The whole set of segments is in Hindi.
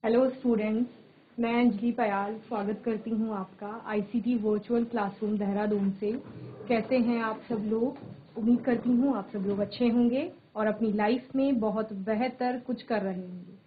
हेलो स्टूडेंट्स, मैं अंजलि पयाल स्वागत करती हूँ आपका आईसीटी वर्चुअल क्लासरूम देहरादून से। कैसे हैं आप सब लोग? उम्मीद करती हूँ आप सब लोग अच्छे होंगे और अपनी लाइफ में बहुत बेहतर कुछ कर रहे होंगे।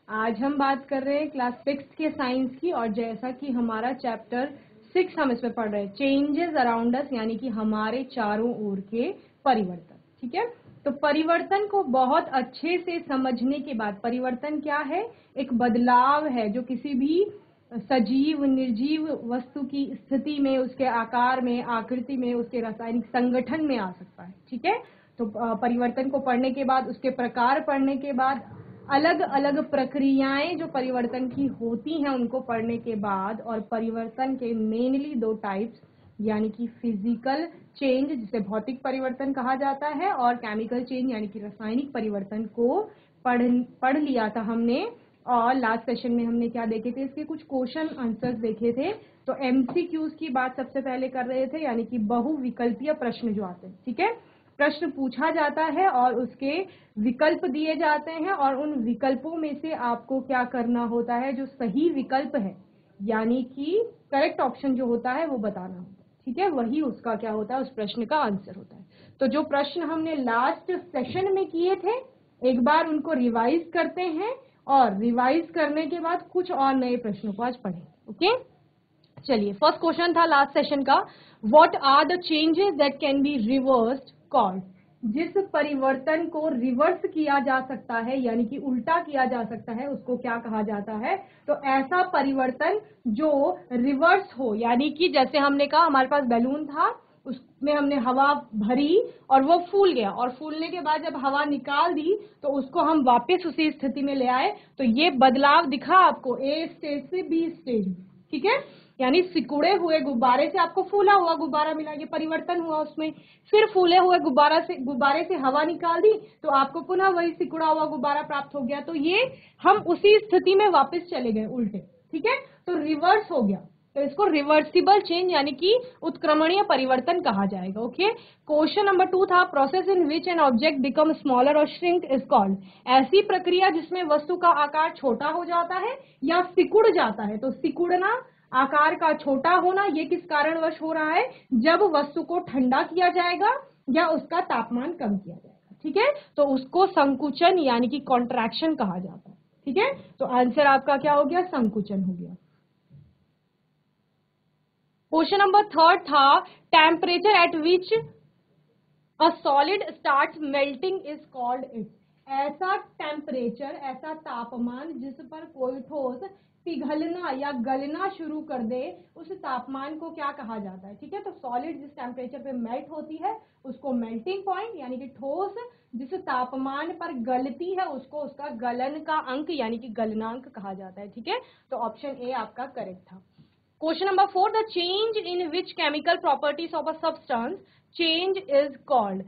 आज हम बात कर रहे हैं क्लास 6 के साइंस की, और जैसा कि हमारा चैप्टर 6 हम इसमें पढ़ रहे हैं, चेंजेस अराउंड अस, यानी कि हमारे चारों ओर के परिवर्तन। ठीक है, तो परिवर्तन को बहुत अच्छे से समझने के बाद, परिवर्तन क्या है? एक बदलाव है जो किसी भी सजीव निर्जीव वस्तु की स्थिति में, उसके आकार में, आकृति में, उसके रासायनिक संगठन में आ सकता है। ठीक है, तो परिवर्तन को पढ़ने के बाद, उसके प्रकार पढ़ने के बाद, अलग अलग प्रक्रियाएं जो परिवर्तन की होती हैं उनको पढ़ने के बाद, और परिवर्तन के मेनली 2 टाइप्स, यानी कि फिजिकल चेंज जिसे भौतिक परिवर्तन कहा जाता है, और केमिकल चेंज यानी कि रासायनिक परिवर्तन को पढ़ लिया था हमने। और लास्ट सेशन में हमने क्या देखे थे? इसके कुछ क्वेश्चन आंसर्स देखे थे। तो एमसीक्यूज की बात सबसे पहले कर रहे थे, यानी कि बहुविकल्पीय प्रश्न जो आते हैं। ठीक है, प्रश्न पूछा जाता है और उसके विकल्प दिए जाते हैं, और उन विकल्पों में से आपको क्या करना होता है? जो सही विकल्प है, यानी कि करेक्ट ऑप्शन जो होता है वो बताना होता है। ठीक है, वही उसका क्या होता है? उस प्रश्न का आंसर होता है। तो जो प्रश्न हमने लास्ट सेशन में किए थे, एक बार उनको रिवाइज करते हैं, और रिवाइज करने के बाद कुछ और नए प्रश्नों को आज पढ़ेंगे। ओके, चलिए, फर्स्ट क्वेश्चन था लास्ट सेशन का, what are the changes that can be reversed called? जिस परिवर्तन को रिवर्स किया जा सकता है, यानी कि उल्टा किया जा सकता है, उसको क्या कहा जाता है? तो ऐसा परिवर्तन जो रिवर्स हो, यानी कि जैसे हमने कहा हमारे पास बैलून था, उसमें हमने हवा भरी और वो फूल गया, और फूलने के बाद जब हवा निकाल दी तो उसको हम वापस उसी स्थिति में ले आए। तो ये बदलाव दिखा आपको ए स्टेज से बी स्टेज में। ठीक है, यानी सिकुड़े हुए गुब्बारे से आपको फूला हुआ गुब्बारा मिला, ये परिवर्तन हुआ उसमें। फिर फूले हुए गुब्बारे से हवा निकाल दी तो आपको पुनः वही सिकुड़ा हुआ गुब्बारा प्राप्त हो गया। तो ये हम उसी स्थिति में वापस चले गए उल्टे। ठीक है, तो रिवर्स हो गया, तो इसको रिवर्सिबल चेंज यानी कि उत्क्रमणीय परिवर्तन कहा जाएगा। ओके, क्वेश्चन नंबर 2 था, process in which an object become smaller और श्रिंक इज कॉल्ड? ऐसी प्रक्रिया जिसमें वस्तु का आकार छोटा हो जाता है या सिकुड़ जाता है। तो सिकुड़ना, आकार का छोटा होना, ये किस कारणवश हो रहा है? जब वस्तु को ठंडा किया जाएगा या उसका तापमान कम किया जाएगा। ठीक है, तो उसको संकुचन यानी कि कॉन्ट्रैक्शन कहा जाता है। ठीक है, तो आंसर आपका क्या हो गया? संकुचन हो गया। क्वेश्चन नंबर 3 था, temperature at which a solid starts melting is called it? ऐसा टेम्परेचर, ऐसा तापमान जिस पर कोई ठोस पिघलना या गलना शुरू कर दे, उस तापमान को क्या कहा जाता है? ठीक है, तो सॉलिड जिस टेम्परेचर पे मेल्ट होती है उसको मेल्टिंग पॉइंट, यानी कि ठोस जिस तापमान पर गलती है उसको उसका गलन का अंक यानी कि गलनांक कहा जाता है। ठीक है, तो ऑप्शन ए आपका करेक्ट था। Question number 4, the change in which chemical properties of a substance change is called?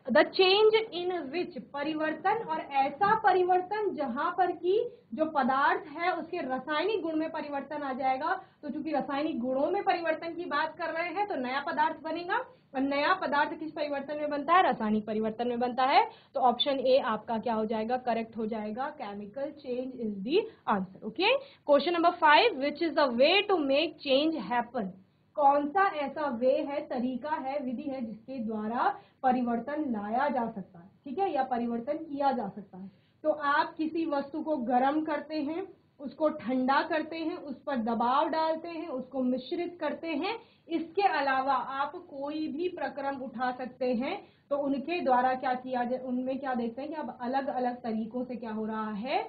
The change in which, परिवर्तन, और ऐसा परिवर्तन जहां पर कि जो पदार्थ है उसके रासायनिक गुण में परिवर्तन आ जाएगा। तो चूंकि रासायनिक गुणों में परिवर्तन की बात कर रहे हैं तो नया पदार्थ बनेगा, और नया पदार्थ किस परिवर्तन में बनता है? रासायनिक परिवर्तन में बनता है। तो ऑप्शन ए आपका क्या हो जाएगा? करेक्ट हो जाएगा, chemical change is the answer. Okay, question number 5, which is the way to make change happen? कौन सा ऐसा वे है, तरीका है, विधि है जिसके द्वारा परिवर्तन लाया जा सकता है? ठीक है, या परिवर्तन किया जा सकता है। तो आप किसी वस्तु को गर्म करते हैं, उसको ठंडा करते हैं, उस पर दबाव डालते हैं, उसको मिश्रित करते हैं। इसके अलावा आप कोई भी प्रक्रम उठा सकते हैं, तो उनके द्वारा क्या किया जाए, उनमें क्या देखते हैं कि अब अलग अलग तरीकों से क्या हो रहा है,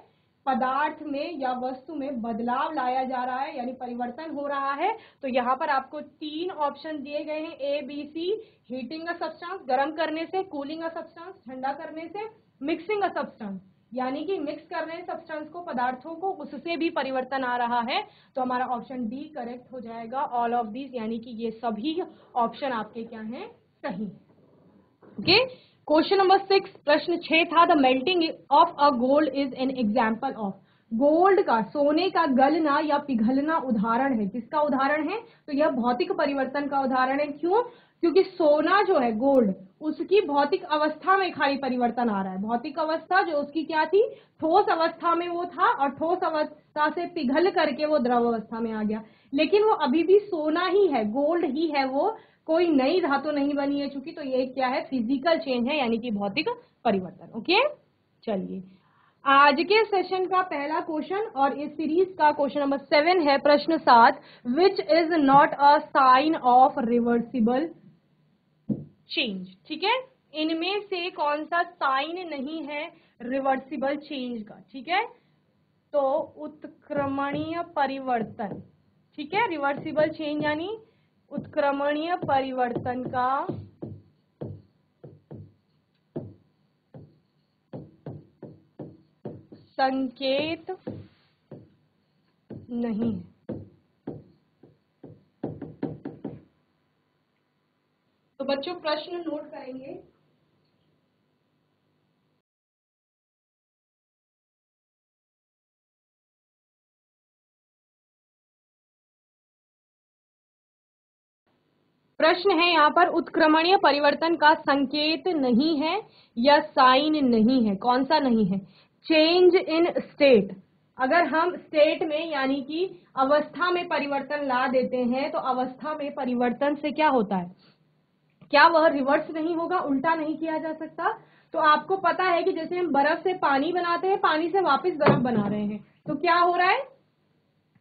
पदार्थ में या वस्तु में बदलाव लाया जा रहा है, यानी परिवर्तन हो रहा है। तो यहाँ पर आपको 3 ऑप्शन दिए गए हैं, A B C. Heating a substance, गर्म करने से, कूलिंग अ सब्सटेंस, ठंडा करने से, मिक्सिंग अ सब्सटेंस, यानी कि मिक्स कर रहे हैं सब्सटेंस को, पदार्थों को, उससे भी परिवर्तन आ रहा है। तो हमारा ऑप्शन डी करेक्ट हो जाएगा, ऑल ऑफ दीज, यानी कि ये सभी ऑप्शन आपके क्या हैं? सही। ओके, क्वेश्चन नंबर 6, प्रश्न 6 था, the melting of a gold is an example of? Gold का, सोने का गलना या पिघलना उदाहरण है, किसका उदाहरण है? तो यह भौतिक परिवर्तन का उदाहरण है। क्यों? क्योंकि सोना जो है गोल्ड, उसकी भौतिक अवस्था में खाली परिवर्तन आ रहा है। भौतिक अवस्था जो उसकी क्या थी, ठोस अवस्था में वो था और ठोस अवस्था से पिघल करके वो द्रव अवस्था में आ गया, लेकिन वो अभी भी सोना ही है, गोल्ड ही है, वो कोई नई धातु नहीं बनी है चूंकि। तो ये क्या है, फिजिकल चेंज है, यानी कि भौतिक परिवर्तन। ओके, चलिए आज के सेशन का पहला क्वेश्चन और इस सीरीज का क्वेश्चन नंबर 7 है, प्रश्न 7, which is not a sign of reversible change. ठीक है, इनमें से कौन सा साइन नहीं है रिवर्सिबल चेंज का। ठीक है, तो उत्क्रमणीय परिवर्तन। ठीक है, रिवर्सिबल चेंज यानी उत्क्रमणीय परिवर्तन का संकेत नहीं है। तो बच्चों प्रश्न नोट करेंगे। प्रश्न है यहाँ पर, उत्क्रमणीय परिवर्तन का संकेत नहीं है या साइन नहीं है। कौन सा नहीं है, चेंज इन स्टेट। अगर हम स्टेट में यानी कि अवस्था में परिवर्तन ला देते हैं तो अवस्था में परिवर्तन से क्या होता है, क्या वह रिवर्स नहीं होगा, उल्टा नहीं किया जा सकता। तो आपको पता है कि जैसे हम बर्फ से पानी बनाते हैं, पानी से वापस बर्फ बना रहे हैं, तो क्या हो रहा है,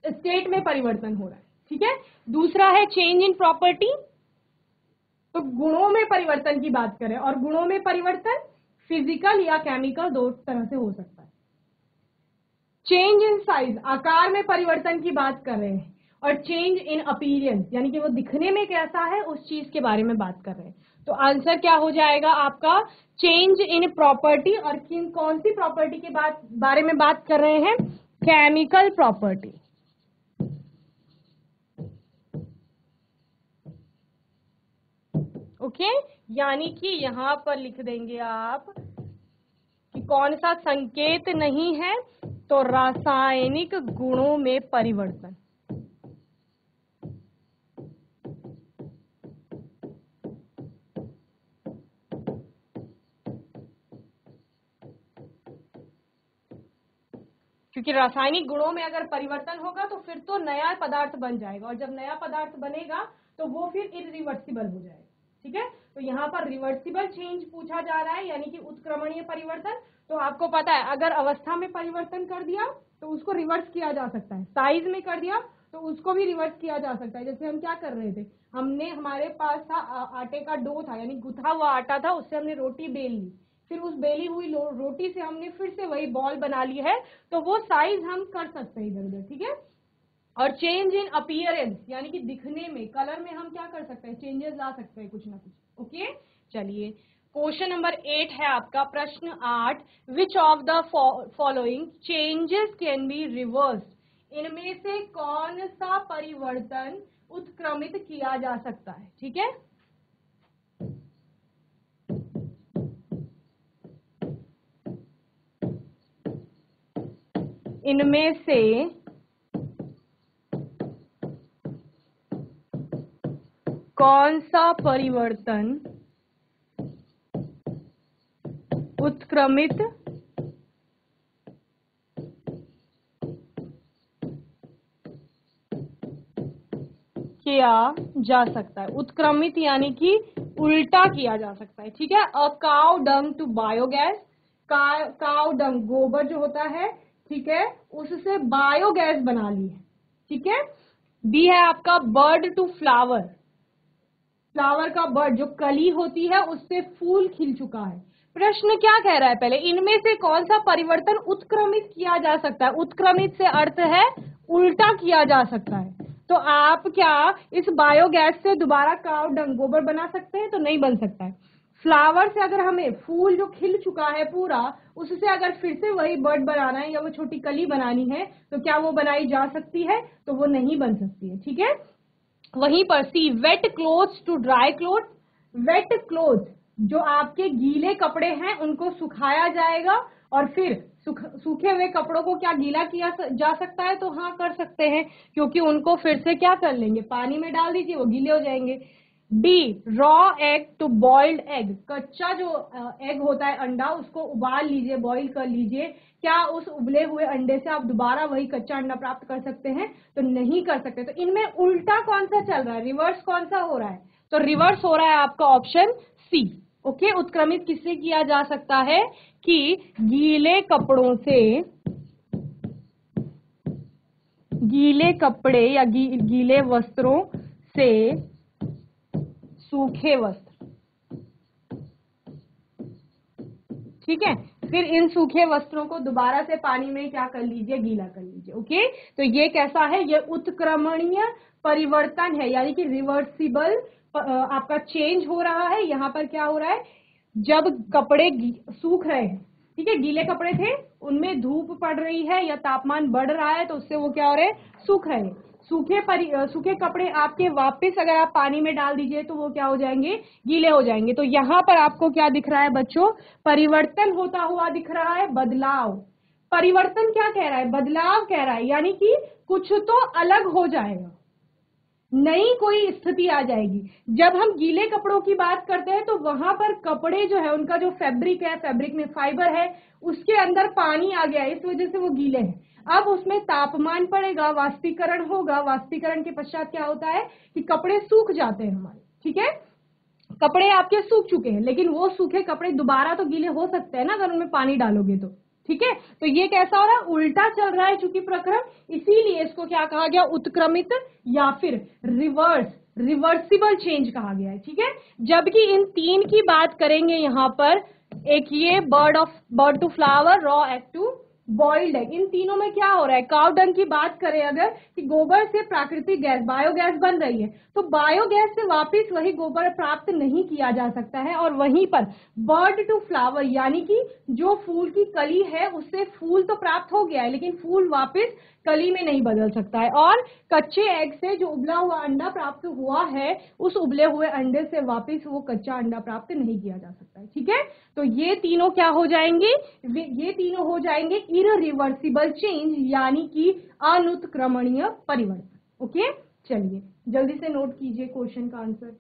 स्टेट में परिवर्तन हो रहा है। ठीक है, दूसरा है चेंज इन प्रॉपर्टी, तो गुणों में परिवर्तन की बात करें, और गुणों में परिवर्तन फिजिकल या केमिकल दो तरह से हो सकता है। चेंज इन साइज, आकार में परिवर्तन की बात कर रहे हैं, और चेंज इन अपीयरेंस यानी कि वो दिखने में कैसा है उस चीज के बारे में बात कर रहे हैं। तो आंसर क्या हो जाएगा आपका, चेंज इन प्रॉपर्टी। और किन कौन सी प्रॉपर्टी के बारे में बात कर रहे हैं, केमिकल प्रॉपर्टी। ओके, यानी कि यहां पर लिख देंगे आप कि कौन सा संकेत नहीं है, तो रासायनिक गुणों में परिवर्तन। क्योंकि रासायनिक गुणों में अगर परिवर्तन होगा तो फिर तो नया पदार्थ बन जाएगा, और जब नया पदार्थ बनेगा तो वो फिर इरिवर्सिबल हो जाएगा। ठीक है, तो यहाँ पर रिवर्सिबल चेंज पूछा जा रहा है, यानी कि उत्क्रमणीय परिवर्तन। तो आपको पता है अगर अवस्था में परिवर्तन कर दिया तो उसको रिवर्स किया जा सकता है, साइज में कर दिया तो उसको भी रिवर्स किया जा सकता है। जैसे हम क्या कर रहे थे, हमने हमारे पास था आटे का डो था, यानी गुथा हुआ आटा था, उससे हमने रोटी बेल ली, फिर उस बेली हुई रोटी से हमने फिर से वही बॉल बना ली है, तो वो साइज हम कर सकते हैं इधर उधर। ठीक है, और चेंज इन अपीयरेंस यानी कि दिखने में, कलर में हम क्या कर सकते हैं, चेंजेस ला सकते हैं कुछ ना कुछ। ओके, चलिए क्वेश्चन नंबर 8 है आपका, प्रश्न 8, which of the following changes can be reverse. इनमें से कौन सा परिवर्तन उत्क्रमित किया जा सकता है। ठीक है, इनमें से कौन सा परिवर्तन उत्क्रमित किया जा सकता है। उत्क्रमित यानी कि उल्टा किया जा सकता है। ठीक है, a cow dung to biogas, cow dung गोबर जो होता है, ठीक है, उससे बायोगैस बना ली है। ठीक है, बी है आपका बर्ड टू फ्लावर, फ्लावर का बर्ड जो कली होती है उससे फूल खिल चुका है। प्रश्न क्या कह रहा है, पहले इनमें से कौन सा परिवर्तन उत्क्रमित किया जा सकता है। उत्क्रमित से अर्थ है उल्टा किया जा सकता है। तो आप क्या इस बायोगैस से दोबारा काव डंग गोबर बना सकते हैं, तो नहीं बन सकता है। फ्लावर से अगर हमें फूल जो खिल चुका है पूरा, उससे अगर फिर से वही बर्ड बनाना है या वो छोटी कली बनानी है, तो क्या वो बनाई जा सकती है, तो वो नहीं बन सकती है। ठीक है, वहीं पर see, wet clothes to dry cloth, wet cloth जो आपके गीले कपड़े हैं उनको सुखाया जाएगा, और फिर सूखे हुए कपड़ों को क्या गीला किया जा सकता है, तो हाँ कर सकते हैं, क्योंकि उनको फिर से क्या कर लेंगे, पानी में डाल दीजिए, वो गीले हो जाएंगे। D raw egg to boiled egg, कच्चा जो एग होता है अंडा उसको उबाल लीजिए, बॉईल कर लीजिए। क्या उस उबले हुए अंडे से आप दोबारा वही कच्चा अंडा प्राप्त कर सकते हैं? तो नहीं कर सकते। तो इनमें उल्टा कौन सा चल रहा है, रिवर्स कौन सा हो रहा है? तो रिवर्स हो रहा है आपका ऑप्शन सी। ओके, उत्क्रमित किससे किया जा सकता है कि गीले कपड़ों से, गीले कपड़े या गीले वस्त्रों से सूखे वस्त्र, ठीक है। फिर इन सूखे वस्त्रों को दोबारा से पानी में क्या कर लीजिए, गीला कर लीजिए। ओके, तो ये कैसा है, ये उत्क्रमणीय परिवर्तन है, यानी कि रिवर्सिबल आपका चेंज हो रहा है। यहाँ पर क्या हो रहा है, जब कपड़े सूख रहे हैं, ठीक है, गीले कपड़े थे उनमें धूप पड़ रही है या तापमान बढ़ रहा है तो उससे वो क्या हो रहे हैं, सूख रहे हैं। सूखे कपड़े आपके वापस अगर आप पानी में डाल दीजिए तो वो क्या हो जाएंगे, गीले हो जाएंगे। तो यहाँ पर आपको क्या दिख रहा है बच्चों, परिवर्तन होता हुआ दिख रहा है, बदलाव। परिवर्तन क्या कह रहा है, बदलाव कह रहा है, यानी कि कुछ तो अलग हो जाएगा, नई कोई स्थिति आ जाएगी। जब हम गीले कपड़ों की बात करते हैं तो वहां पर कपड़े जो है उनका जो फैब्रिक है, फैब्रिक में फाइबर है, उसके अंदर पानी आ गया है, इस वजह से वो गीले हैं। अब उसमें तापमान पड़ेगा, वाष्पीकरण होगा, वाष्पीकरण के पश्चात क्या होता है कि कपड़े सूख जाते हैं हमारे, ठीक है। कपड़े आपके सूख चुके हैं, लेकिन वो सूखे कपड़े दोबारा तो गीले हो सकते हैं ना अगर उनमें पानी डालोगे तो, ठीक है। तो ये कैसा हो रहा है, उल्टा चल रहा है चूंकि प्रक्रम, इसीलिए इसको क्या कहा गया, उत्क्रमित या फिर रिवर्सिबल चेंज कहा गया है, ठीक है। जबकि इन तीन की बात करेंगे यहाँ पर, एक ये bird to flower, raw egg to boiled egg, इन तीनों में क्या हो रहा है, काउ डंग की बात करें अगर कि गोबर से प्राकृतिक गैस बायोगैस बन रही है, तो बायोगैस से वापस वही गोबर प्राप्त नहीं किया जा सकता है। और वहीं पर बर्ड टू फ्लावर, यानी कि जो फूल की कली है उससे फूल तो प्राप्त हो गया है लेकिन फूल वापस कली में नहीं बदल सकता है। और कच्चे एग से जो उबला हुआ अंडा प्राप्त हुआ है, उस उबले हुए अंडे से वापस वो कच्चा अंडा प्राप्त नहीं किया जा सकता है, ठीक है। तो ये तीनों क्या हो जाएंगे, ये तीनों हो जाएंगे इररिवर्सिबल चेंज, यानी कि अनुत्क्रमणीय परिवर्तन। ओके, चलिए जल्दी से नोट कीजिए क्वेश्चन का आंसर।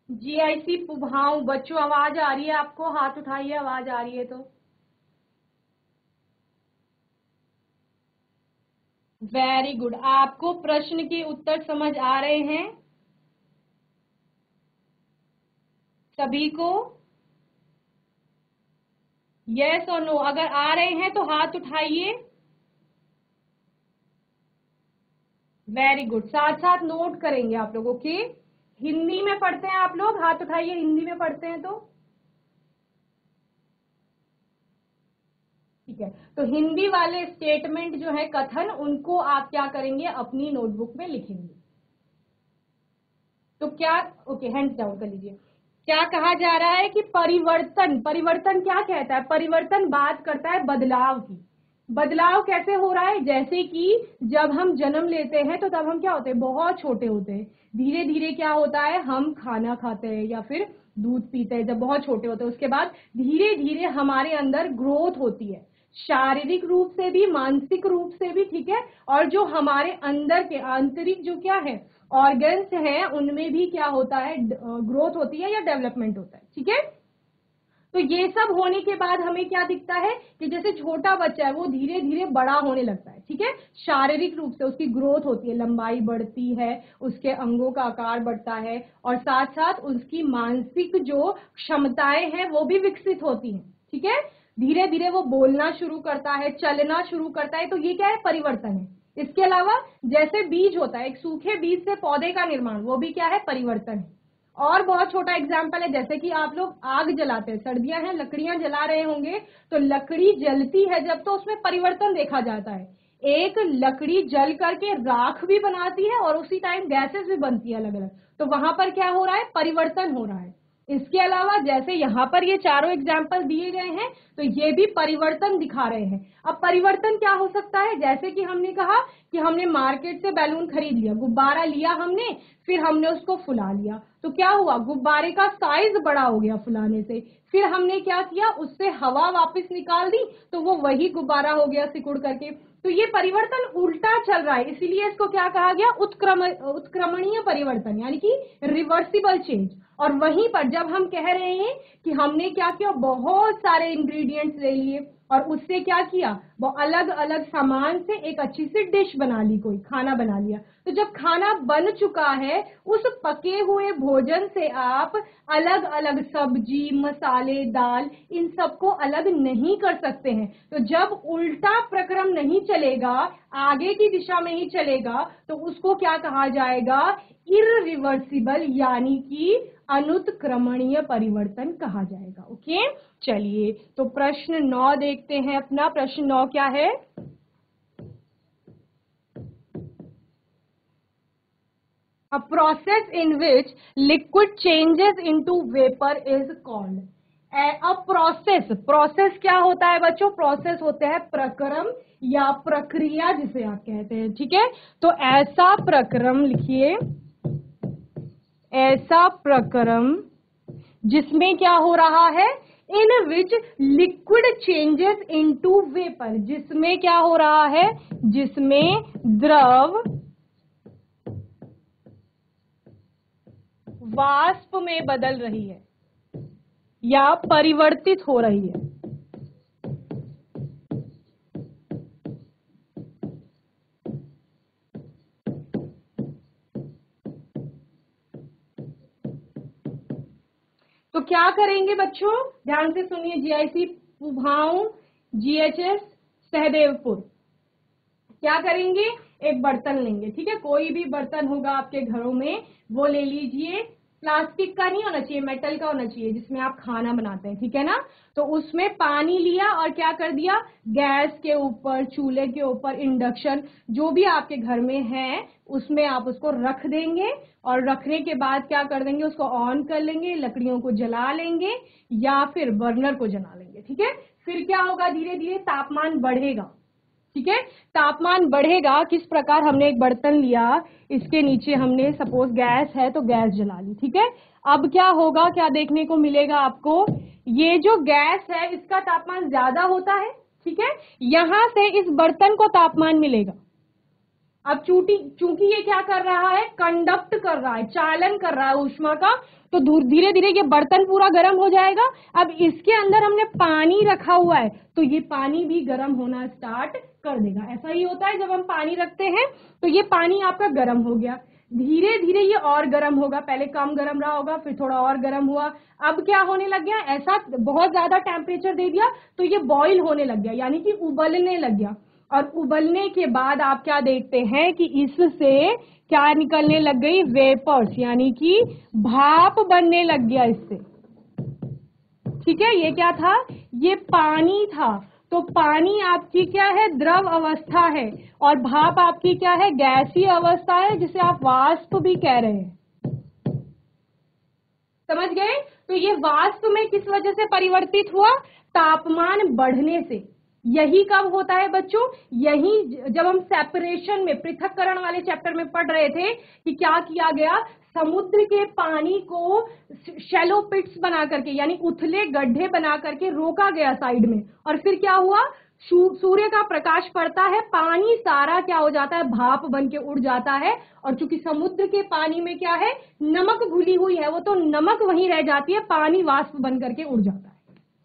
जीआईसी पुभाव, बच्चों आवाज आ रही है आपको, हाथ उठाइए आवाज आ रही है तो। वेरी गुड, आपको प्रश्न के उत्तर समझ आ रहे हैं सभी को? यस और नो, अगर आ रहे हैं तो हाथ उठाइए। वेरी गुड, साथ साथ नोट करेंगे आप लोग। ओके, हिंदी में पढ़ते हैं आप लोग, हाथ उठाइए हिंदी में पढ़ते हैं तो, ठीक है। तो हिंदी वाले स्टेटमेंट जो है, कथन, उनको आप क्या करेंगे, अपनी नोटबुक में लिखेंगे। तो क्या, ओके हैंड्स डाउन कर लीजिए। क्या कहा जा रहा है कि परिवर्तन, परिवर्तन क्या कहता है, परिवर्तन बात करता है बदलाव की। बदलाव कैसे हो रहा है, जैसे कि जब हम जन्म लेते हैं तो तब हम क्या होते हैं, बहुत छोटे होते हैं। धीरे धीरे क्या होता है, हम खाना खाते हैं या फिर दूध पीते हैं जब बहुत छोटे होते हैं। उसके बाद धीरे धीरे हमारे अंदर ग्रोथ होती है, शारीरिक रूप से भी, मानसिक रूप से भी, ठीक है। और जो हमारे अंदर के आंतरिक जो क्या है, ऑर्गन्स हैं, उनमें भी क्या होता है, ग्रोथ होती है या डेवलपमेंट होता है, ठीक है। तो ये सब होने के बाद हमें क्या दिखता है कि जैसे छोटा बच्चा है वो धीरे धीरे बड़ा होने लगता है, ठीक है। शारीरिक रूप से उसकी ग्रोथ होती है, लंबाई बढ़ती है, उसके अंगों का आकार बढ़ता है, और साथ साथ उसकी मानसिक जो क्षमताएं हैं वो भी विकसित होती हैं, ठीक है। धीरे धीरे वो बोलना शुरू करता है, चलना शुरू करता है। तो ये क्या है, परिवर्तन है। इसके अलावा जैसे बीज होता है, एक सूखे बीज से पौधे का निर्माण, वो भी क्या है, परिवर्तन है। और बहुत छोटा एग्जाम्पल है, जैसे कि आप लोग आग जलाते हैं, सर्दियां हैं, लकड़ियां जला रहे होंगे, तो लकड़ी जलती है जब, तो उसमें परिवर्तन देखा जाता है। एक लकड़ी जल करके राख भी बनाती है और उसी टाइम गैसेस भी बनती है अलग अलग, तो वहां पर क्या हो रहा है, परिवर्तन हो रहा है। इसके अलावा जैसे यहाँ पर ये चारों एग्जाम्पल दिए गए हैं, तो ये भी परिवर्तन दिखा रहे हैं। अब परिवर्तन क्या हो सकता है, जैसे कि हमने कहा कि हमने मार्केट से बैलून खरीद लिया, गुब्बारा लिया हमने, फिर हमने उसको फुला लिया, तो क्या हुआ, गुब्बारे का साइज बड़ा हो गया फुलाने से। फिर हमने क्या किया, उससे हवा वापस निकाल दी, तो वो वही गुब्बारा हो गया सिकुड़ करके। तो ये परिवर्तन उल्टा चल रहा है, इसीलिए इसको क्या कहा गया, उत्क्रमणीय परिवर्तन, यानी कि रिवर्सिबल चेंज। और वहीं पर जब हम कह रहे हैं कि हमने क्या किया, बहुत सारे इंग्रेडिएंट्स ले लिए और उससे क्या किया, वो अलग अलग सामान से एक अच्छी सी डिश बना ली, कोई खाना बना लिया। तो जब खाना बन चुका है, उस पके हुए भोजन से आप अलग अलग सब्जी, मसाले, दाल, इन सबको अलग नहीं कर सकते हैं। तो जब उल्टा प्रक्रम नहीं चलेगा, आगे की दिशा में ही चलेगा, तो उसको क्या कहा जाएगा, इररिवर्सिबल, यानी कि अनुत्क्रमणीय परिवर्तन कहा जाएगा। ओके, चलिए तो प्रश्न 9 देखते हैं अपना। प्रश्न 9 क्या है, A process in which liquid changes into vapor is called a process। Process क्या होता है बच्चों, प्रोसेस होते हैं प्रक्रम या प्रक्रिया जिसे आप कहते हैं, ठीक है। तो ऐसा प्रक्रम लिखिए, ऐसा प्रक्रम जिसमें क्या हो रहा है, in which liquid changes into vapour, जिसमें क्या हो रहा है, जिसमें द्रव वाष्प में बदल रही है या परिवर्तित हो रही है। तो क्या करेंगे बच्चों, ध्यान से सुनिए, जीआईसी पुभाऊ, जीएचएस सहदेवपुर, क्या करेंगे, एक बर्तन लेंगे, ठीक है, कोई भी बर्तन होगा आपके घरों में, वो ले लीजिए। प्लास्टिक का नहीं होना चाहिए, मेटल का होना चाहिए, जिसमें आप खाना बनाते हैं, ठीक है ना। तो उसमें पानी लिया और क्या कर दिया, गैस के ऊपर, चूल्हे के ऊपर, इंडक्शन, जो भी आपके घर में है, उसमें आप उसको रख देंगे। और रखने के बाद क्या कर देंगे, उसको ऑन कर लेंगे, लकड़ियों को जला लेंगे या फिर बर्नर को जला लेंगे, ठीक है। फिर क्या होगा, धीरे धीरे तापमान बढ़ेगा, ठीक है, तापमान बढ़ेगा। किस प्रकार, हमने एक बर्तन लिया, इसके नीचे हमने सपोज गैस है तो गैस जला ली, ठीक है। अब क्या होगा, क्या देखने को मिलेगा आपको, ये जो गैस है इसका तापमान ज्यादा होता है, ठीक है, यहां से इस बर्तन को तापमान मिलेगा। अब चूंकि ये क्या कर रहा है, कंडक्ट कर रहा है, चालन कर रहा है ऊष्मा का, तो धीरे धीरे ये बर्तन पूरा गर्म हो जाएगा। अब इसके अंदर हमने पानी रखा हुआ है, तो ये पानी भी गर्म होना स्टार्ट कर देगा। ऐसा ही होता है, जब हम पानी रखते हैं तो ये पानी आपका गर्म हो गया, धीरे धीरे ये और गर्म होगा, पहले कम गर्म रहा होगा, फिर थोड़ा और गर्म हुआ, अब क्या होने लग गया, ऐसा बहुत ज्यादा टेम्परेचर दे दिया तो ये बॉईल होने लग गया, यानी कि उबलने लग गया। और उबलने के बाद आप क्या देखते हैं कि इससे क्या निकलने लग गई, वेपर्स, यानी कि भाप बनने लग गया इससे, ठीक है। ये क्या था, ये पानी था। तो पानी आपकी क्या है, द्रव अवस्था है, और भाप आपकी क्या है, गैसीय अवस्था है, जिसे आप वाष्प भी कह रहे हैं। समझ गए। तो ये वाष्प में किस वजह से परिवर्तित हुआ, तापमान बढ़ने से। यही कब होता है बच्चों, यही जब हम सेपरेशन में, पृथक्करण वाले चैप्टर में पढ़ रहे थे कि क्या किया गया, समुद्र के पानी को शैलो पिट्स बना करके, यानी उथले गड्ढे बना करके रोका गया साइड में, और फिर क्या हुआ, सूर्य का प्रकाश पड़ता है, पानी सारा क्या हो जाता है, भाप बन के उड़ जाता है। और चूंकि समुद्र के पानी में क्या है, नमक घुली हुई है, वो तो नमक वहीं रह जाती है, पानी वाष्प बन करके उड़ जाता है,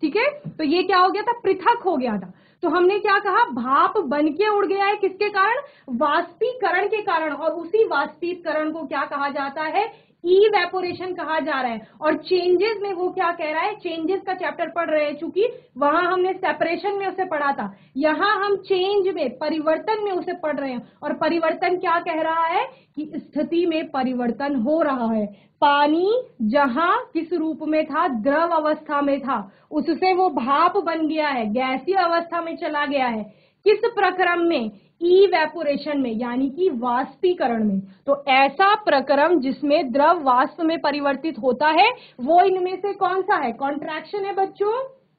ठीक है। तो ये क्या हो गया था, पृथक हो गया था। तो हमने क्या कहा, भाप बन के उड़ गया है, किसके कारण, वाष्पीकरण के कारण। और उसी वाष्पीकरण को क्या कहा जाता है, इवेपोरेशन कहा जा रहा है। और चेंजेस में वो क्या कह रहा है, चेंजेस का चैप्टर पढ़ रहे हैं, चूंकि वहां हमने सेपरेशन में उसे पढ़ा था, यहां हम चेंज में, परिवर्तन में उसे पढ़ रहे हैं। और परिवर्तन क्या कह रहा है कि स्थिति में परिवर्तन हो रहा है। पानी जहां किस रूप में था, द्रव अवस्था में था, उससे वो भाप बन गया है, गैसीय अवस्था में चला गया है। किस प्रक्रम में, इवेपोरेशन में, यानी कि वाष्पीकरण में। तो ऐसा प्रक्रम जिसमें द्रव वाष्प में परिवर्तित होता है, वो इनमें से कौन सा है, कॉन्ट्रैक्शन है बच्चों।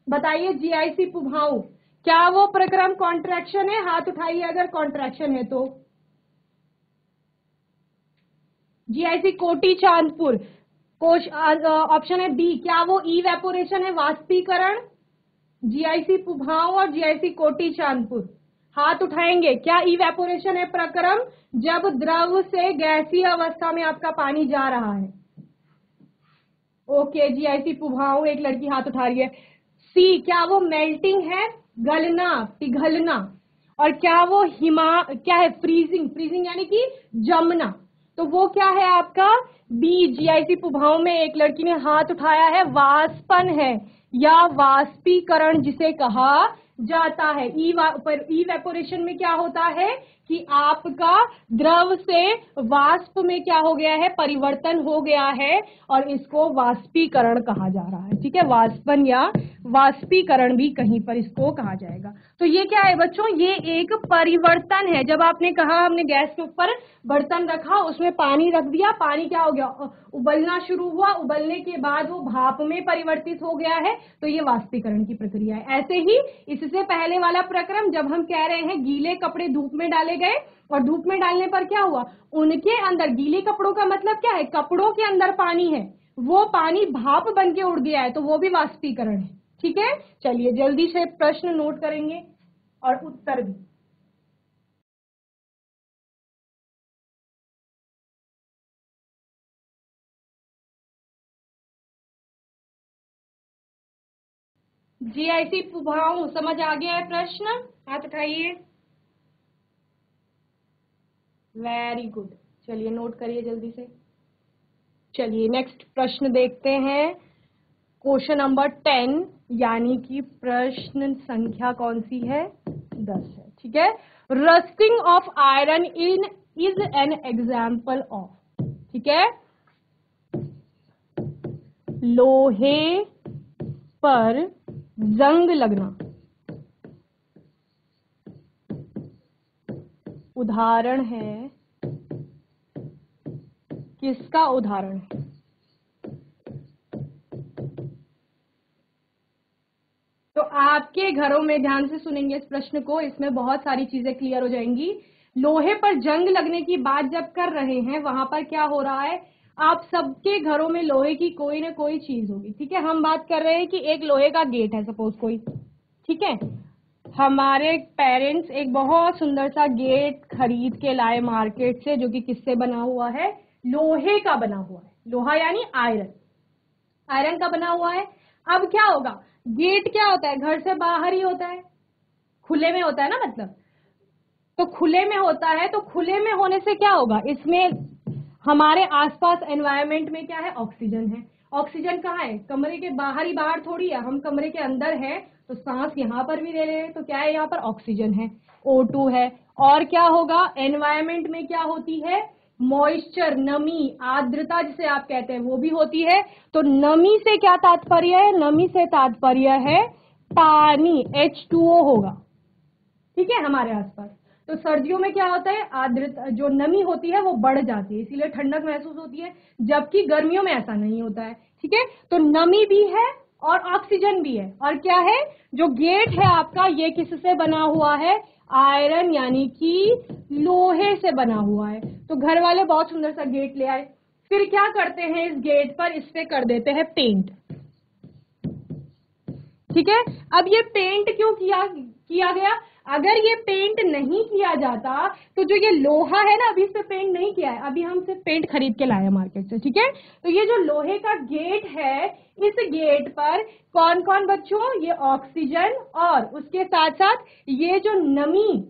बताइए जीआईसी पुभाऊ, क्या वो प्रक्रम कॉन्ट्रैक्शन है, हाथ उठाइए अगर कॉन्ट्रैक्शन है तो। जीआईसी कोटी चांदपुर। ऑप्शन है बी, क्या वो इवेपोरेशन है, वाष्पीकरण? जीआईसी पुभाव और जीआईसी कोटी चांदपुर, हाथ उठाएंगे। क्या इवेपोरेशन है प्रक्रम, जब द्रव से गैसीय अवस्था में आपका पानी जा रहा है? ओके, जीआईसी पुभाव, एक लड़की हाथ उठा रही है। सी, क्या वो मेल्टिंग है, गलना, पिघलना? और क्या वो क्या है, फ्रीजिंग? फ्रीजिंग यानी कि जमना। तो वो क्या है आपका बी, जीआईसी पुभाव में एक लड़की ने हाथ उठाया है, वाष्पन है या वाष्पीकरण जिसे कहा जाता है। इवेपोरेशन में क्या होता है कि आपका द्रव से वाष्प में क्या हो गया है, परिवर्तन हो गया है, और इसको वाष्पीकरण कहा जा रहा है। ठीक है, वाष्पन या वाष्पीकरण भी कहीं पर इसको कहा जाएगा। तो ये क्या है बच्चों, ये एक परिवर्तन है। जब आपने कहा हमने गैस के ऊपर बर्तन रखा, उसमें पानी रख दिया, पानी क्या हो गया, उबलना शुरू हुआ, उबलने के बाद वो भाप में परिवर्तित हो गया है, तो ये वाष्पीकरण की प्रक्रिया है। ऐसे ही इससे पहले वाला प्रक्रम, जब हम कह रहे हैं गीले कपड़े धूप में डाले गए और धूप में डालने पर क्या हुआ, उनके अंदर, गीले कपड़ों का मतलब क्या है, कपड़ों के अंदर पानी है, वो पानी भाप बन के उड़ गया है, तो वो भी वाष्पीकरण है। ठीक है, चलिए जल्दी से प्रश्न नोट करेंगे और उत्तर भी। जीआईसी पुभाव समझ आ गया है प्रश्न, हाथ उठाइए। वेरी गुड, चलिए नोट करिए जल्दी से। चलिए नेक्स्ट प्रश्न देखते हैं, क्वेश्चन नंबर 10, यानी कि प्रश्न संख्या कौन सी है, 10 है। ठीक है, rusting of iron in is an example of, ठीक है, लोहे पर जंग लगना उदाहरण है, किसका उदाहरण है? तो आपके घरों में ध्यान से सुनेंगे इस प्रश्न को, इसमें बहुत सारी चीजें क्लियर हो जाएंगी। लोहे पर जंग लगने की बात जब कर रहे हैं, वहां पर क्या हो रहा है, आप सबके घरों में लोहे की कोई ना कोई चीज होगी। ठीक है, हम बात कर रहे हैं कि एक लोहे का गेट है सपोज कोई, ठीक है, हमारे पेरेंट्स एक बहुत सुंदर सा गेट खरीद के लाए मार्केट से, जो कि किससे बना हुआ है, लोहे का बना हुआ है। लोहा यानी आयरन, आयरन का बना हुआ है। अब क्या होगा, गेट क्या होता है, घर से बाहर ही होता है, खुले में होता है ना, मतलब तो खुले में होता है, तो खुले में होने से क्या होगा, इसमें हमारे आसपास एनवायरनमेंट में क्या है, ऑक्सीजन है। ऑक्सीजन कहाँ है, कमरे के बाहर ही बाहर थोड़ी है, हम कमरे के अंदर है, तो सांस यहाँ पर भी ले रहे हैं, तो क्या है, यहाँ पर ऑक्सीजन है, O2 है। और क्या होगा, एनवायरनमेंट में क्या होती है, मॉइस्चर, नमी, आर्द्रता जिसे आप कहते हैं, वो भी होती है। तो नमी से क्या तात्पर्य है, नमी से तात्पर्य है पानी, H2O होगा। ठीक है, हमारे आसपास। तो सर्दियों में क्या होता है, आर्द्रता, जो नमी होती है वो बढ़ जाती है, इसीलिए ठंडक महसूस होती है, जबकि गर्मियों में ऐसा नहीं होता है। ठीक है, तो नमी भी है और ऑक्सीजन भी है। और क्या है, जो गेट है आपका, ये किससे बना हुआ है, आयरन यानी कि लोहे से बना हुआ है। तो घर वाले बहुत सुंदर सा गेट ले आए, फिर क्या करते हैं, इस गेट पर इस पे कर देते हैं पेंट। ठीक है, अब ये पेंट क्यों किया गया, अगर ये पेंट नहीं किया जाता, तो जो ये लोहा है ना, अभी इस पे पेंट नहीं किया है, अभी हम सिर्फ पेंट खरीद के लाए मार्केट से। ठीक है, तो ये जो लोहे का गेट है, इस गेट पर कौन कौन बच्चों, ये ऑक्सीजन और उसके साथ साथ ये जो नमी,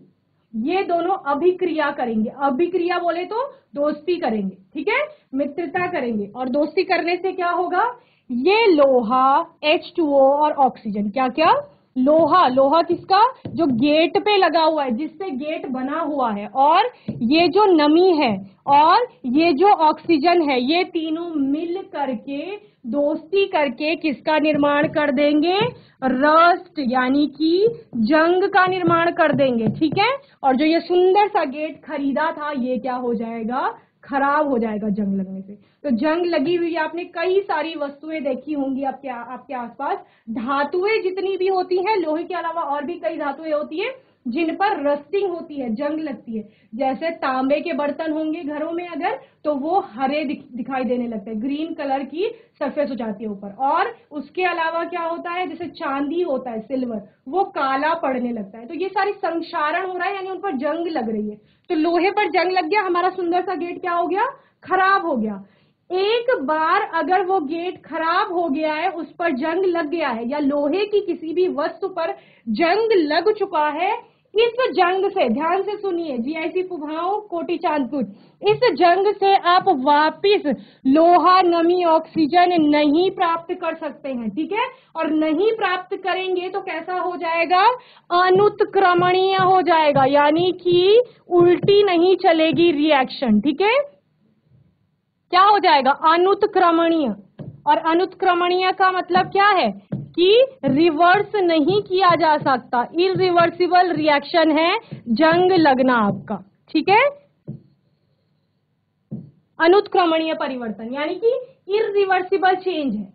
ये दोनों अभिक्रिया करेंगे। अभिक्रिया बोले तो दोस्ती करेंगे, ठीक है, मित्रता करेंगे। और दोस्ती करने से क्या होगा, ये लोहा, H2O और ऑक्सीजन, क्या क्या, लोहा, लोहा किसका, जो गेट पे लगा हुआ है, जिससे गेट बना हुआ है, और ये जो नमी है और ये जो ऑक्सीजन है, ये तीनों मिल करके दोस्ती करके किसका निर्माण कर देंगे, रस्ट यानी कि जंग का निर्माण कर देंगे। ठीक है, और जो ये सुंदर सा गेट खरीदा था, ये क्या हो जाएगा, खराब हो जाएगा जंग लगने से। तो जंग लगी हुई, आपने कई सारी वस्तुएं देखी होंगी आपके आसपास, धातुएं जितनी भी होती हैं, लोहे के अलावा और भी कई धातुएं होती हैं, जिन पर रस्टिंग होती है, जंग लगती है। जैसे तांबे के बर्तन होंगे घरों में अगर, तो वो हरे दिखाई देने लगते हैं, ग्रीन कलर की सरफेस हो जाती है ऊपर। और उसके अलावा क्या होता है, जैसे चांदी होता है, सिल्वर, वो काला पड़ने लगता है। तो ये सारी संक्षारण हो रहा है, यानी उन पर जंग लग रही है। तो लोहे पर जंग लग गया, हमारा सुंदर सा गेट क्या हो गया, खराब हो गया। एक बार अगर वो गेट खराब हो गया है, उस पर जंग लग गया है, या लोहे की किसी भी वस्तु पर जंग लग चुका है, इस जंग से, ध्यान से सुनिए जीआईसी पुभाव कोटी चांदपुर, इस जंग से आप वापिस लोहा, नमी, ऑक्सीजन नहीं प्राप्त कर सकते हैं, ठीक है। और नहीं प्राप्त करेंगे तो कैसा हो जाएगा, अनुत्क्रमणीय हो जाएगा, यानी कि उल्टी नहीं चलेगी रिएक्शन, ठीक है। क्या हो जाएगा, अनुत्क्रमणीय। और अनुत्क्रमणीय का मतलब क्या है कि रिवर्स नहीं किया जा सकता, इरिवर्सिबल रिएक्शन है जंग लगना आपका, ठीक है। अनुत्क्रमणीय परिवर्तन यानी कि इरिवर्सिबल चेंज है।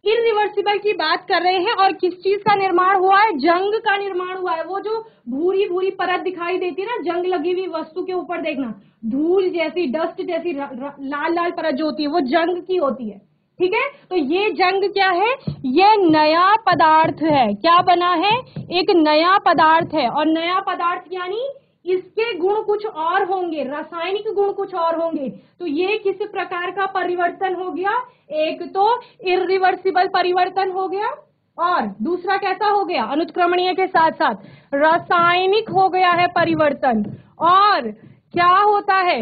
इरिवर्सिबल की बात कर रहे हैं, और किस चीज का निर्माण हुआ है, जंग का निर्माण हुआ है। वो जो भूरी भूरी परत दिखाई देती है ना जंग लगी हुई वस्तु के ऊपर, देखना धूल जैसी, डस्ट जैसी लाल लाल परत जो होती है, वो जंग की होती है, ठीक है। तो ये जंग क्या है, ये नया पदार्थ है। क्या बना है, एक नया पदार्थ है। और नया पदार्थ यानी इसके गुण कुछ और होंगे, रासायनिक गुण कुछ और होंगे। तो ये किस प्रकार का परिवर्तन हो गया, एक तो इरिवर्सिबल परिवर्तन हो गया, और दूसरा कैसा हो गया, अनुत्क्रमणीय के साथ साथ रासायनिक हो गया है परिवर्तन। और क्या होता है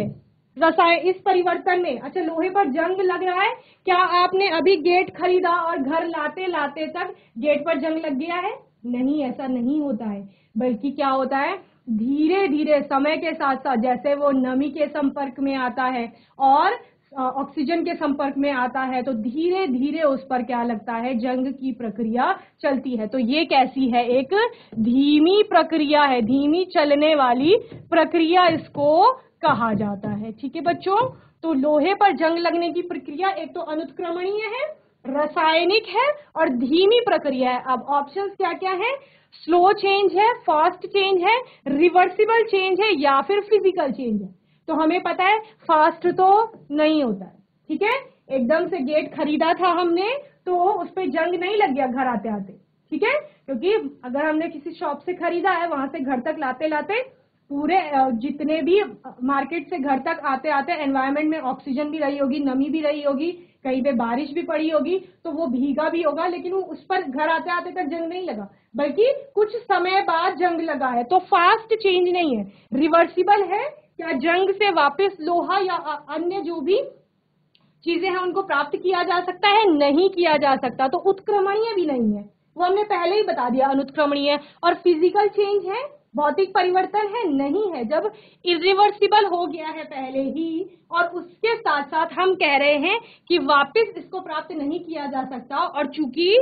रसायन इस परिवर्तन में, अच्छा लोहे पर जंग लग रहा है, क्या आपने अभी गेट खरीदा और घर लाते लाते तक गेट पर जंग लग गया है, नहीं, ऐसा नहीं होता है। बल्कि क्या होता है, धीरे धीरे समय के साथ साथ, जैसे वो नमी के संपर्क में आता है और ऑक्सीजन के संपर्क में आता है, तो धीरे धीरे उस पर क्या लगता है, जंग की प्रक्रिया चलती है। तो ये कैसी है, एक धीमी प्रक्रिया है, धीमी चलने वाली प्रक्रिया इसको कहा जाता है, ठीक है बच्चों। तो लोहे पर जंग लगने की प्रक्रिया एक तो अनुत्क्रमणीय है, रासायनिक है और धीमी प्रक्रिया है। अब ऑप्शंस क्या क्या है, स्लो चेंज है, फास्ट चेंज है, रिवर्सिबल चेंज है, या फिर फिजिकल चेंज है। तो हमें पता है फास्ट तो नहीं होता है, ठीक है। एकदम से गेट खरीदा था हमने तो उस पर जंग नहीं लग गया घर आते आते, ठीक है। क्योंकि अगर हमने किसी शॉप से खरीदा है, वहां से घर तक लाते लाते पूरे जितने भी मार्केट से घर तक आते आते एनवायरनमेंट में ऑक्सीजन भी रही होगी, नमी भी रही होगी, कहीं पे बारिश भी पड़ी होगी, तो वो भीगा भी होगा, लेकिन वो उस पर घर आते आते तक जंग नहीं लगा, बल्कि कुछ समय बाद जंग लगा है। तो फास्ट चेंज नहीं है, रिवर्सिबल है। क्या जंग से वापस लोहा या अन्य जो भी चीजें हैं उनको प्राप्त किया जा सकता है, नहीं किया जा सकता। तो उत्क्रमणीय भी नहीं है, वो हमने पहले ही बता दिया अनुत्क्रमणीय। और फिजिकल चेंज है, भौतिक परिवर्तन है, नहीं है, जब इरिवर्सिबल हो गया है पहले ही, और उसके साथ साथ हम कह रहे हैं कि वापस इसको प्राप्त नहीं किया जा सकता। और चूंकि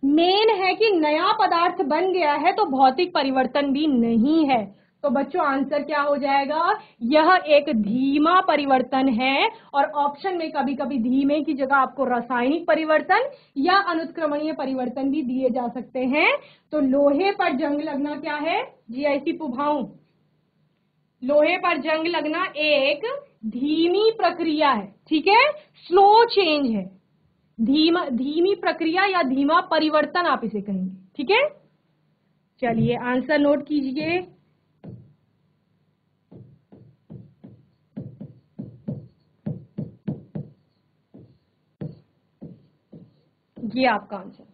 मेन है कि नया पदार्थ बन गया है, तो भौतिक परिवर्तन भी नहीं है। तो बच्चों आंसर क्या हो जाएगा, यह एक धीमा परिवर्तन है। और ऑप्शन में कभी कभी धीमे की जगह आपको रासायनिक परिवर्तन या अनुत्क्रमणीय परिवर्तन भी दिए जा सकते हैं। तो लोहे पर जंग लगना क्या है, जीआईसी पुभाव, लोहे पर जंग लगना एक धीमी प्रक्रिया है, ठीक है, स्लो चेंज है, धीमी प्रक्रिया या धीमा परिवर्तन आप इसे कहेंगे, ठीक है। चलिए आंसर नोट कीजिए। ये आपका आंसर।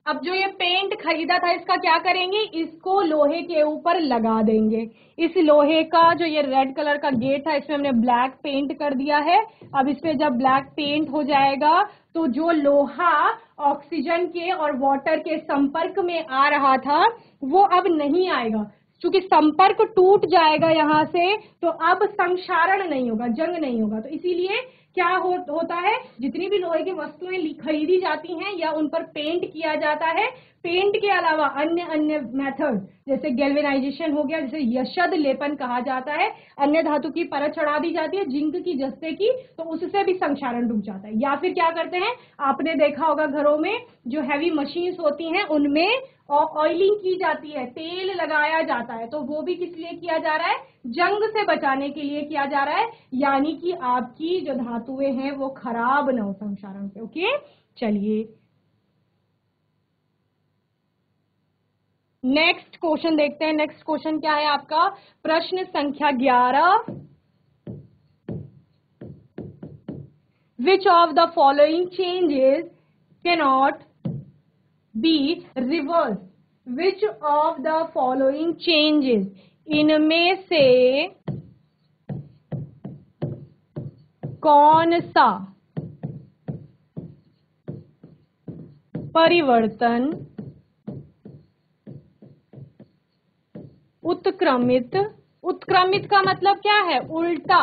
अब जो ये पेंट खरीदा था इसका क्या करेंगे, इसको लोहे के ऊपर लगा देंगे। इस लोहे का जो ये रेड कलर का गेट था, इसमें हमने ब्लैक पेंट कर दिया है। अब इस पे जब ब्लैक पेंट हो जाएगा तो जो लोहा ऑक्सीजन के और वाटर के संपर्क में आ रहा था वो अब नहीं आएगा, क्योंकि संपर्क टूट जाएगा यहाँ से, तो अब संक्षारण नहीं होगा, जंग नहीं होगा। तो इसीलिए क्या होता है, जितनी भी लोहे की वस्तुएं खरीदी जाती हैं या उन पर पेंट किया जाता है, पेंट के अलावा अन्य अन्य मेथड जैसे गैल्वेनाइजेशन हो गया, जैसे यशद लेपन कहा जाता है, अन्य धातु की परत चढ़ा दी जाती है जिंक की जस्ते की, तो उससे भी संक्षारण रुक जाता है। या फिर क्या करते हैं, आपने देखा होगा घरों में जो हैवी मशीन्स होती हैं उनमें ऑयलिंग की जाती है, तेल लगाया जाता है, तो वो भी किस लिए किया जा रहा है, जंग से बचाने के लिए किया जा रहा है, यानी कि आपकी जो धातुएं हैं वो खराब न हो संक्षारण से। ओके, चलिए नेक्स्ट क्वेश्चन देखते हैं। नेक्स्ट क्वेश्चन क्या है आपका, प्रश्न संख्या 11, which of the following changes cannot be reverse, which of the following changes, इनमें से कौन सा परिवर्तन उत्क्रमित, उत्क्रमित का मतलब क्या है, उल्टा,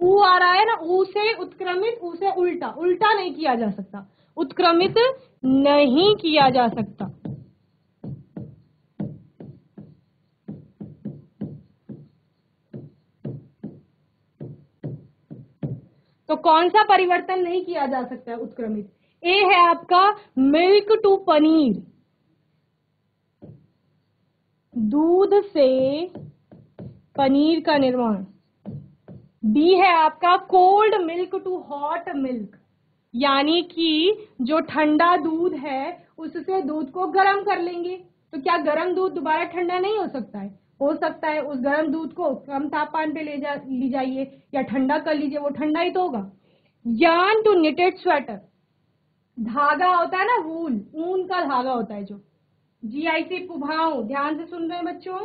ऊ आ रहा है ना, ऊ से उत्क्रमित, ऊ से उल्टा, उल्टा नहीं किया जा सकता, उत्क्रमित नहीं किया जा सकता। तो कौन सा परिवर्तन नहीं किया जा सकता है उत्क्रमित, ए है आपका मिल्क टू पनीर, दूध से पनीर का निर्माण, बी है आपका cold milk to hot milk, यानी कि जो ठंडा दूध है उससे दूध को गर्म कर लेंगे, तो क्या गर्म दूध दोबारा ठंडा नहीं हो सकता है, हो सकता है, उस गर्म दूध को कम तापमान पे ली जाइए या ठंडा कर लीजिए, वो ठंडा ही तो होगा। यार्न टू निटेड स्वेटर, धागा होता है ना, वूल, ऊन का धागा होता है जो, जीआईसी पुभाव, ध्यान से सुन रहे हैं बच्चों,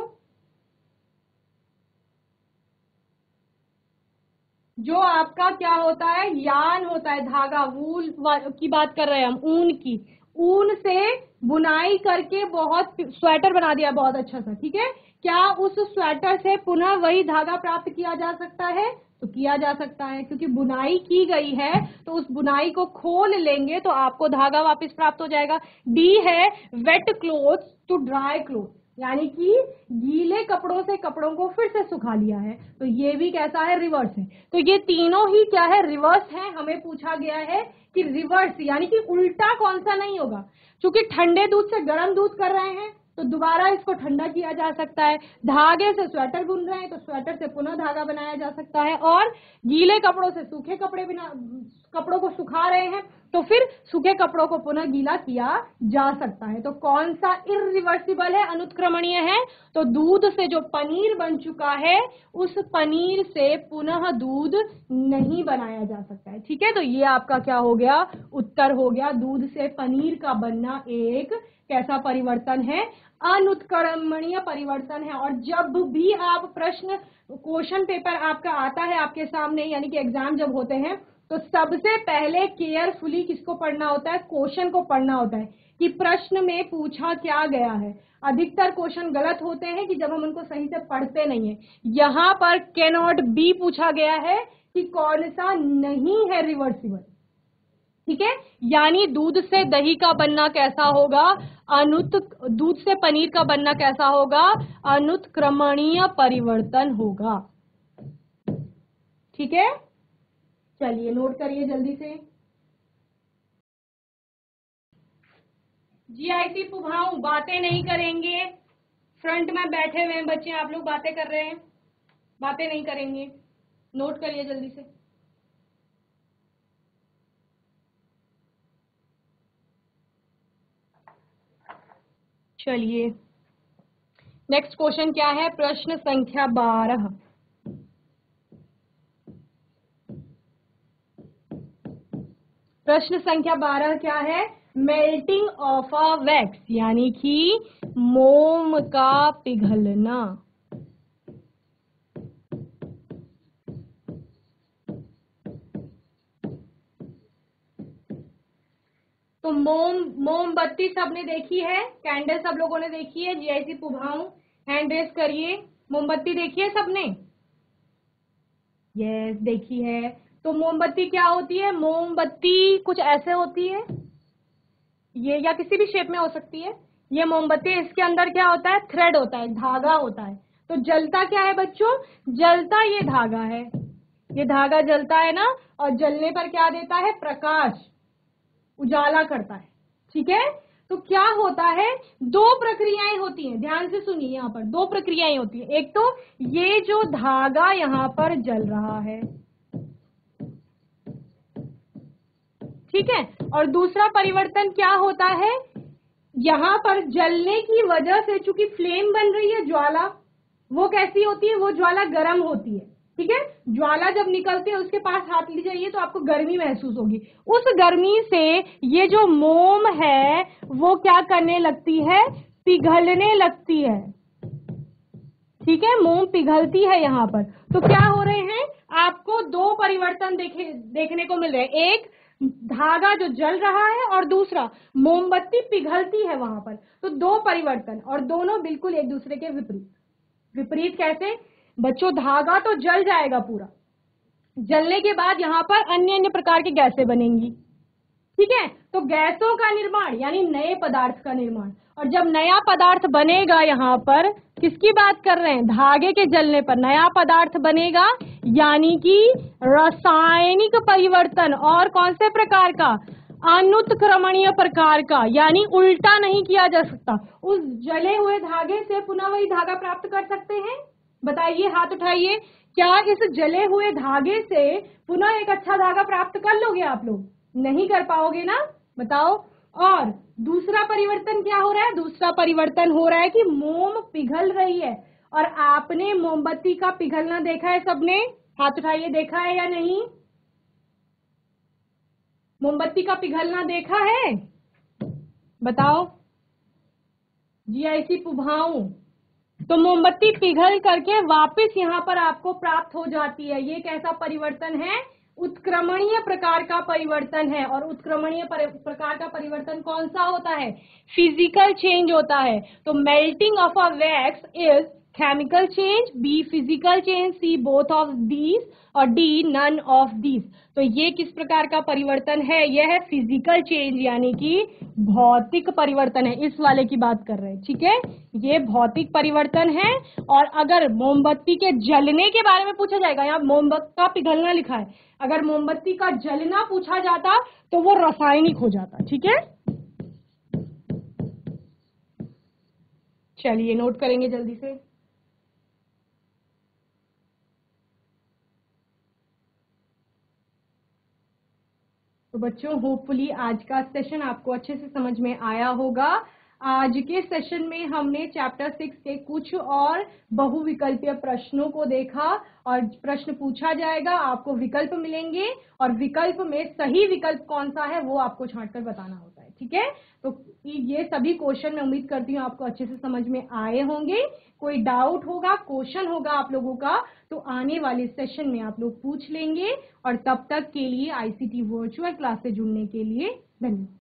जो आपका क्या होता है, यान होता है, धागा, वूल की बात कर रहे हैं हम, ऊन की, ऊन से बुनाई करके बहुत स्वेटर बना दिया बहुत अच्छा सा, ठीक है, क्या उस स्वेटर से पुनः वही धागा प्राप्त किया जा सकता है, तो किया जा सकता है, क्योंकि बुनाई की गई है तो उस बुनाई को खोल लेंगे तो आपको धागा वापस प्राप्त हो जाएगा। डी है wet clothes to dry cloth, यानी कि गीले कपड़ों से कपड़ों को फिर से सुखा लिया है, तो ये भी कैसा है, रिवर्स है। तो ये तीनों ही क्या है, रिवर्स है। हमें पूछा गया है कि रिवर्स यानी कि उल्टा कौन सा नहीं होगा, क्योंकि ठंडे दूध से गर्म दूध कर रहे हैं तो दोबारा इसको ठंडा किया जा सकता है, धागे से स्वेटर बुन रहे हैं तो स्वेटर से पुनः धागा बनाया जा सकता है, और गीले कपड़ों से सूखे कपड़े बिना, कपड़ों को सुखा रहे हैं तो फिर सूखे कपड़ों को पुनः गीला किया जा सकता है। तो कौन सा इरिवर्सिबल है, अनुत्क्रमणीय है, तो दूध से जो पनीर बन चुका है उस पनीर से पुनः दूध नहीं बनाया जा सकता है, ठीक है। तो ये आपका क्या हो गया, उत्तर हो गया, दूध से पनीर का बनना एक कैसा परिवर्तन है, अनुत्क्रमणीय परिवर्तन है। और जब भी आप प्रश्न, क्वेश्चन पेपर आपका आता है आपके सामने, यानी कि एग्जाम जब होते हैं, तो सबसे पहले केयरफुली किसको पढ़ना होता है, क्वेश्चन को पढ़ना होता है कि प्रश्न में पूछा क्या गया है। अधिकतर क्वेश्चन गलत होते हैं कि जब हम उनको सही से पढ़ते नहीं है। यहाँ पर कैनॉट बी पूछा गया है कि कौन सा नहीं है रिवर्सिबल, ठीक है, यानी दूध से दही का बनना कैसा होगा, दूध से पनीर का बनना कैसा होगा, अनुत्क्रमणीय परिवर्तन होगा, ठीक है। चलिए नोट करिए जल्दी से। जीआईसी पुभाव, बातें नहीं करेंगे, फ्रंट में बैठे हुए हैं बच्चे, आप लोग बातें कर रहे हैं, बातें नहीं करेंगे, नोट करिए जल्दी से। चलिए नेक्स्ट क्वेश्चन क्या है, प्रश्न संख्या 12, प्रश्न संख्या 12 क्या है, मेल्टिंग ऑफ अ वैक्स, यानी कि मोम का पिघलना। तो मोमबत्ती सबने देखी है, कैंडल सब लोगों ने देखी है, जीआईसी पुभाव हैंड रेस करिए, मोमबत्ती देखी है सबने, यस देखी है। तो मोमबत्ती क्या होती है, मोमबत्ती कुछ ऐसे होती है, ये या किसी भी शेप में हो सकती है, ये मोमबत्ती, इसके अंदर क्या होता है, थ्रेड होता है, धागा होता है। तो जलता क्या है बच्चों, जलता ये धागा है, ये धागा जलता है ना, और जलने पर क्या देता है, प्रकाश, उजाला करता है। ठीक है, तो क्या होता है, दो प्रक्रियाएं होती हैं, ध्यान से सुनिए, यहाँ पर दो प्रक्रियाएं होती हैं। एक तो ये जो धागा यहाँ पर जल रहा है, ठीक है, और दूसरा परिवर्तन क्या होता है, यहाँ पर जलने की वजह से चूंकि फ्लेम बन रही है, ज्वाला, वो कैसी होती है, वो ज्वाला गर्म होती है। ठीक है, ज्वाला जब निकलती है, उसके पास हाथ ले जाइए तो आपको गर्मी महसूस होगी। उस गर्मी से ये जो मोम है वो क्या करने लगती है, पिघलने लगती है। ठीक है, मोम पिघलती है यहाँ पर। तो क्या हो रहे हैं, आपको दो परिवर्तन देखने को मिल रहे हैं, एक धागा जो जल रहा है और दूसरा मोमबत्ती पिघलती है वहां पर। तो दो परिवर्तन, और दोनों बिल्कुल एक दूसरे के विपरीत। विपरीत कैसे बच्चों, धागा तो जल जाएगा पूरा, जलने के बाद यहाँ पर अन्य अन्य प्रकार की गैसें बनेंगी। ठीक है, तो गैसों का निर्माण यानी नए पदार्थ का निर्माण, और जब नया पदार्थ बनेगा, यहाँ पर किसकी बात कर रहे हैं, धागे के जलने पर नया पदार्थ बनेगा, यानी कि रासायनिक परिवर्तन। और कौन से प्रकार का, अनुत्क्रमणीय प्रकार का, यानी उल्टा नहीं किया जा सकता। उस जले हुए धागे से पुनः वही धागा प्राप्त कर सकते हैं, बताइए, हाथ उठाइए, क्या इस जले हुए धागे से पुनः एक अच्छा धागा प्राप्त कर लोगे आप लोग, नहीं कर पाओगे ना, बताओ। और दूसरा परिवर्तन क्या हो रहा है, दूसरा परिवर्तन हो रहा है कि मोम पिघल रही है। और आपने मोमबत्ती का पिघलना देखा है सबने, हाथ उठाइए, देखा है या नहीं, मोमबत्ती का पिघलना देखा है, बताओ, जीआईसी पुभाऊ। तो मोमबत्ती पिघल करके वापस यहाँ पर आपको प्राप्त हो जाती है। ये कैसा परिवर्तन है, उत्क्रमणीय प्रकार का परिवर्तन है। और उत्क्रमणीय प्रकार का परिवर्तन कौन सा होता है, फिजिकल चेंज होता है। तो melting of a wax is chemical change, B physical change, C both of these, और डी नन ऑफ दीज। तो ये किस प्रकार का परिवर्तन है, यह है फिजिकल चेंज, यानी कि भौतिक परिवर्तन है, इस वाले की बात कर रहे हैं। ठीक है, ये भौतिक परिवर्तन है। और अगर मोमबत्ती के जलने के बारे में पूछा जाएगा, यहाँ मोमबत्ती का पिघलना लिखा है, अगर मोमबत्ती का जलना पूछा जाता तो वो रासायनिक हो जाता। ठीक है, चलिए नोट करेंगे जल्दी से। तो बच्चों, होपफुली आज का सेशन आपको अच्छे से समझ में आया होगा। आज के सेशन में हमने चैप्टर 6 के कुछ और बहुविकल्पीय प्रश्नों को देखा, और प्रश्न पूछा जाएगा, आपको विकल्प मिलेंगे, और विकल्प में सही विकल्प कौन सा है वो आपको छांटकर बताना होता है। ठीक है, तो ये सभी क्वेश्चन मैं उम्मीद करती हूँ आपको अच्छे से समझ में आए होंगे। कोई डाउट होगा, क्वेश्चन होगा आप लोगों का, तो आने वाले सेशन में आप लोग पूछ लेंगे। और तब तक के लिए आईसीटी वर्चुअल क्लास से जुड़ने के लिए धन्यवाद।